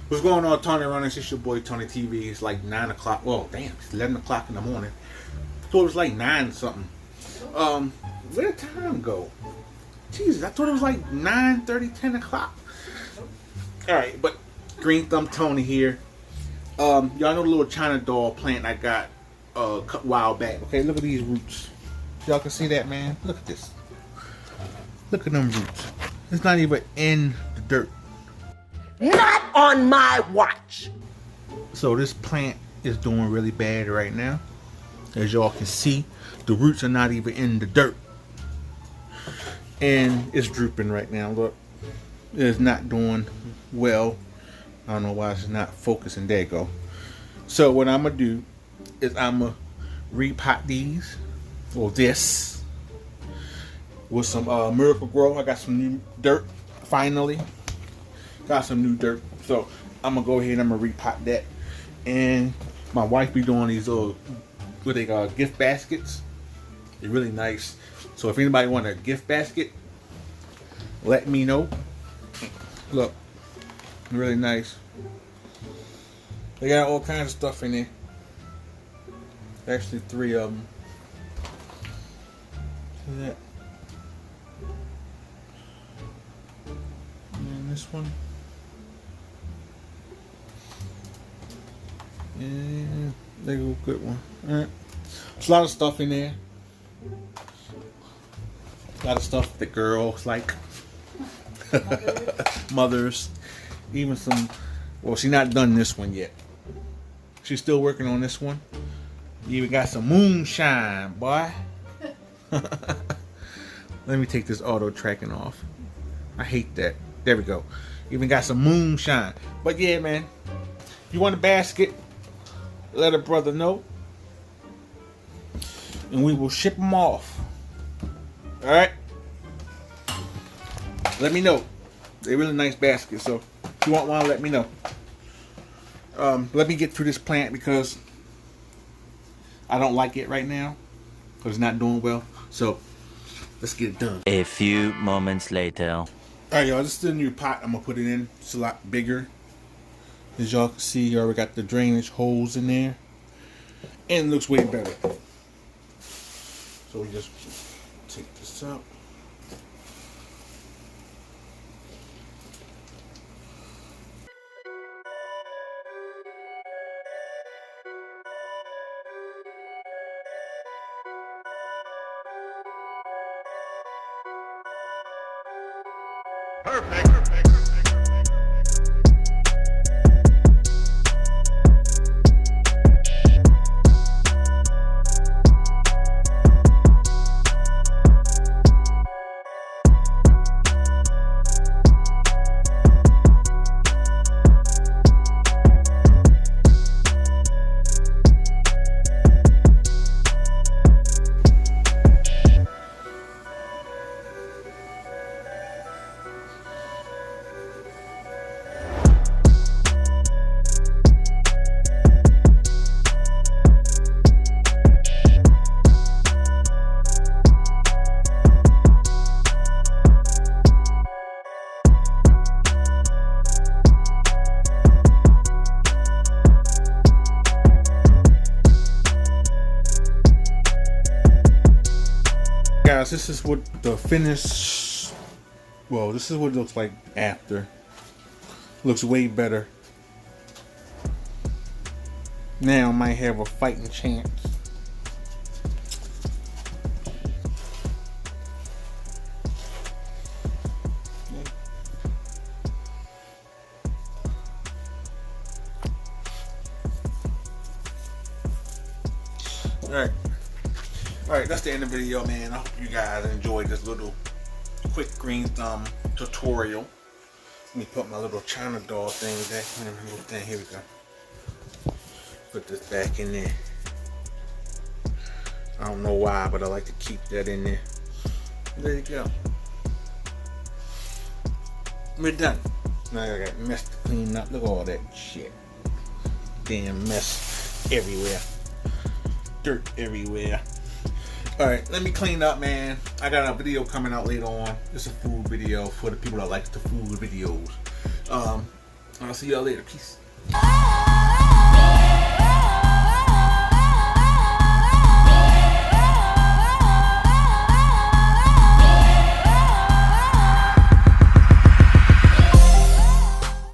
What's going on, Tony Runners? It's your boy Tony TV. It's like 9 o'clock. Well, damn, it's 11 o'clock in the morning. I thought it was like 9 something. Where'd time go? Jesus, I thought it was like 9:30, 10 o'clock. Alright, but Green Thumb Tony here. Y'all know the little China doll plant I got a while back. Okay, look at these roots. Y'all can see that, man? Look at this. Look at them roots. It's not even in the dirt. Not on my watch. So this plant is doing really bad right now. As y'all can see, the roots are not even in the dirt. And it's drooping right now. Look, it's not doing well. I don't know why it's not focusing. There you go. So what I'm going to do is I'm going to repot these, or this, with some Miracle Grow. I got some new dirt, finally. Got some new dirt. So I'm going to go ahead and I'm going to repot that. And my wife be doing these little, what they call, gift baskets. They're really nice. So if anybody want a gift basket, let me know. Look, really nice. They got all kinds of stuff in there. Actually 3 of them. See that? And this one. Yeah, they go good one. Alright. There's a lot of stuff in there. A lot of stuff that girls like. Mothers. Even some, well, she's not done this one yet. She's still working on this one. You even got some moonshine, boy. Let me take this auto tracking off. I hate that. There we go. Even got some moonshine. But yeah, man. If you want a basket, let a brother know. And we will ship them off. Alright? Let me know. They're really nice baskets. So if you want one, let me know. Let me get through this plant because I don't like it right now. Because it's not doing well. So let's get it done. A few moments later. Alright, y'all. This is the new pot I'm going to put it in. It's a lot bigger. As y'all can see, you already got the drainage holes in there. And it looks way better. So we just take this out. Perfect. Guys, this is what the finish, well, this is what it looks like after. Looks way better. Now I might have a fighting chance. Alright, that's the end of the video, man. I hope you guys enjoyed this little quick Green Thumb tutorial. Let me put my little China doll thing back. Here we go. Put this back in there. I don't know why, but I like to keep that in there. There you go. We're done. Now I got mess to clean up. Look at all that shit. Damn mess everywhere. Dirt everywhere. Alright, let me clean up, man. I got a video coming out later on. It's a food video for the people that like the food videos. I'll see y'all later. Peace.